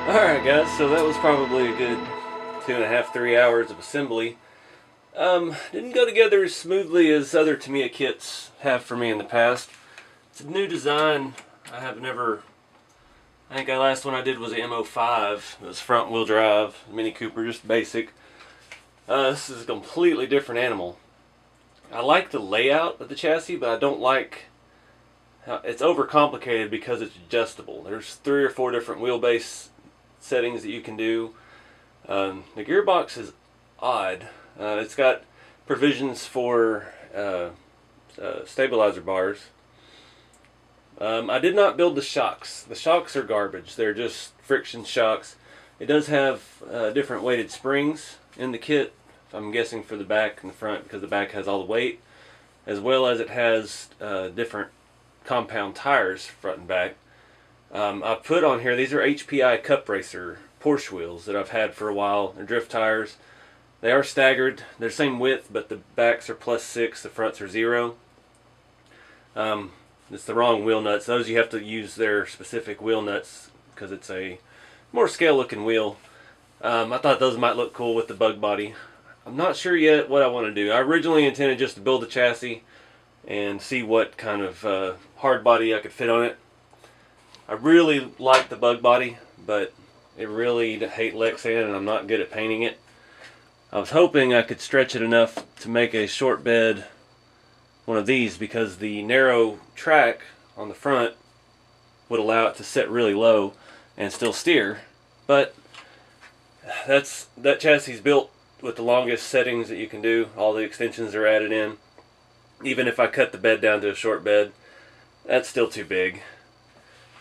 Alright guys, so that was probably a good 2.5, 3 hours of assembly. Didn't go together as smoothly as other Tamiya kits have for me in the past. It's a new design. I think the last one I did was the M05. It was front wheel drive, Mini Cooper, just basic. This is a completely different animal. I like the layout of the chassis, but I don't like how it's overcomplicated because it's adjustable. There's 3 or 4 different wheelbase settings that you can do. The gearbox is odd. It's got provisions for stabilizer bars. I did not build the shocks. The shocks are garbage. They're just friction shocks. It does have different weighted springs in the kit, I'm guessing for the back and the front, because the back has all the weight, as well as it has different compound tires front and back. I've put on here, these are HPI Cup Racer Porsche wheels that I've had for a while. They're drift tires. They are staggered. They're the same width, but the backs are +6, the fronts are 0. It's the wrong wheel nuts. Those you have to use their specific wheel nuts because it's a more scale looking wheel. I thought those might look cool with the bug body. I'm not sure yet what I want to do. I originally intended just to build the chassis and see what kind of hard body I could fit on it. I really like the bug body, but I really hate Lexan and I'm not good at painting it. I was hoping I could stretch it enough to make a short bed one of these, because the narrow track on the front would allow it to set really low and still steer. But that chassis is built with the longest settings that you can do. All the extensions are added in. Even if I cut the bed down to a short bed, that's still too big.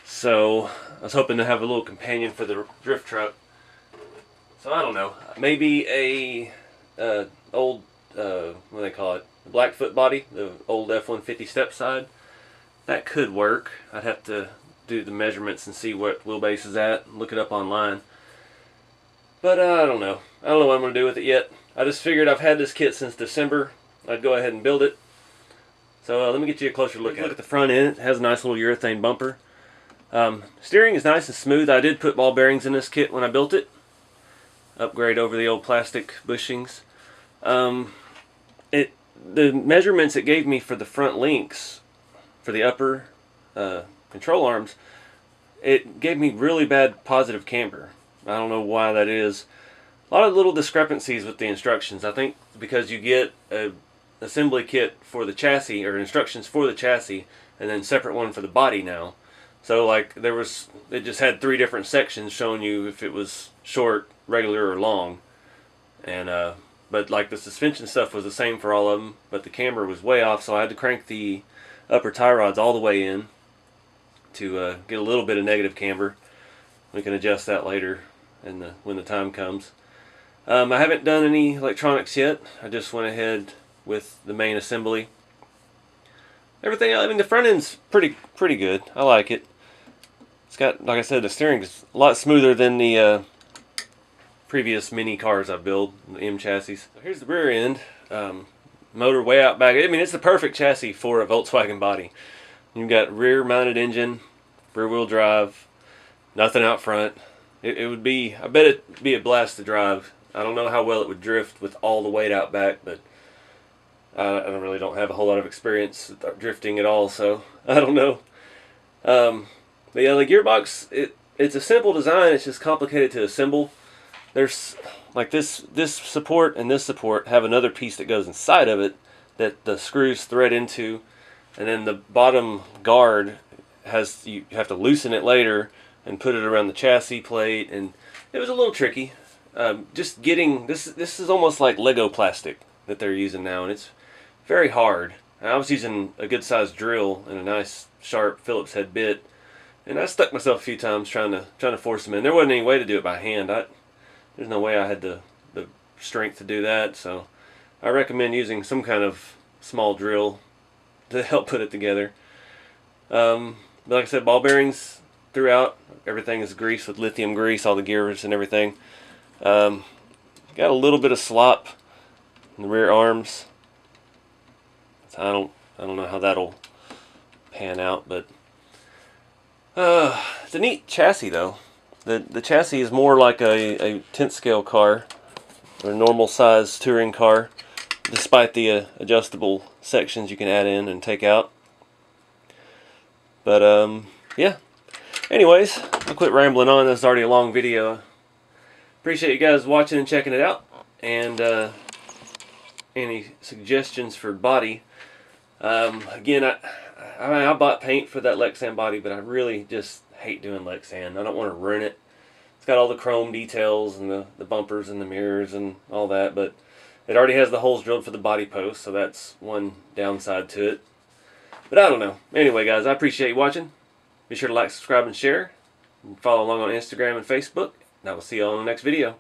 So I was hoping to have a little companion for the drift truck. So I don't know, maybe a old what do they call it, the Blackfoot body, the old F-150 step side. That could work. I'd have to do the measurements and see what wheelbase is at and look it up online. But I don't know. I don't know what I'm going to do with it yet. I just figured I've had this kit since December. I'd go ahead and build it. So let me get you a closer look at it. Look at the front end. It has a nice little urethane bumper. Steering is nice and smooth. I did put ball bearings in this kit when I built it. Upgrade over the old plastic bushings. The measurements it gave me for the front links, for the upper control arms, it gave me really bad positive camber. I don't know why that is. A lot of little discrepancies with the instructions. I think because you get a assembly kit for the chassis, or instructions for the chassis, and then separate one for the body now. So like it just had 3 different sections showing you if it was short, regular, or long. And but like the suspension stuff was the same for all of them, but the camber was way off, so I had to crank the upper tie rods all the way in to get a little bit of negative camber. We can adjust that later when the time comes. I haven't done any electronics yet. I just went ahead with the main assembly. Everything, I mean, the front end's pretty good. I like it. It's got, like I said, the steering is a lot smoother than the previous mini cars I've built, the M chassis. So here's the rear end. Motor way out back. I mean, it's the perfect chassis for a Volkswagen body. You've got rear mounted engine, rear wheel drive, nothing out front. It would be, I bet it'd be a blast to drive. I don't know how well it would drift with all the weight out back, but I don't have a whole lot of experience drifting at all, so I don't know. But yeah, the gearbox, it's a simple design. It's just complicated to assemble. There's like this support and this support have another piece that goes inside of it that the screws thread into, and then the bottom guard you have to loosen it later and put it around the chassis plate, and it was a little tricky. Just getting this is almost like Lego plastic that they're using now, and it's very hard. I was using a good sized drill and a nice sharp Phillips head bit, and I stuck myself a few times trying to force them in. There wasn't any way to do it by hand. There's no way I had the strength to do that, so I recommend using some kind of small drill to help put it together. But like I said, ball bearings throughout. Everything is greased with lithium grease, all the gears and everything. Got a little bit of slop in the rear arms. I don't know how that'll pan out, but it's a neat chassis though. The chassis is more like a 10th scale car, or a normal size touring car, despite the adjustable sections you can add in and take out. But yeah. Anyways, I'll quit rambling on. This is already a long video. Appreciate you guys watching and checking it out. And any suggestions for body? Again, I bought paint for that Lexan body, but I really just hate doing Lexan. I don't want to ruin it. It's got all the chrome details and the bumpers and the mirrors and all that, but it already has the holes drilled for the body post, so that's one downside to it. But I don't know. Anyway, guys, I appreciate you watching. Be sure to like, subscribe, and share. And follow along on Instagram and Facebook. And I will see you all in the next video.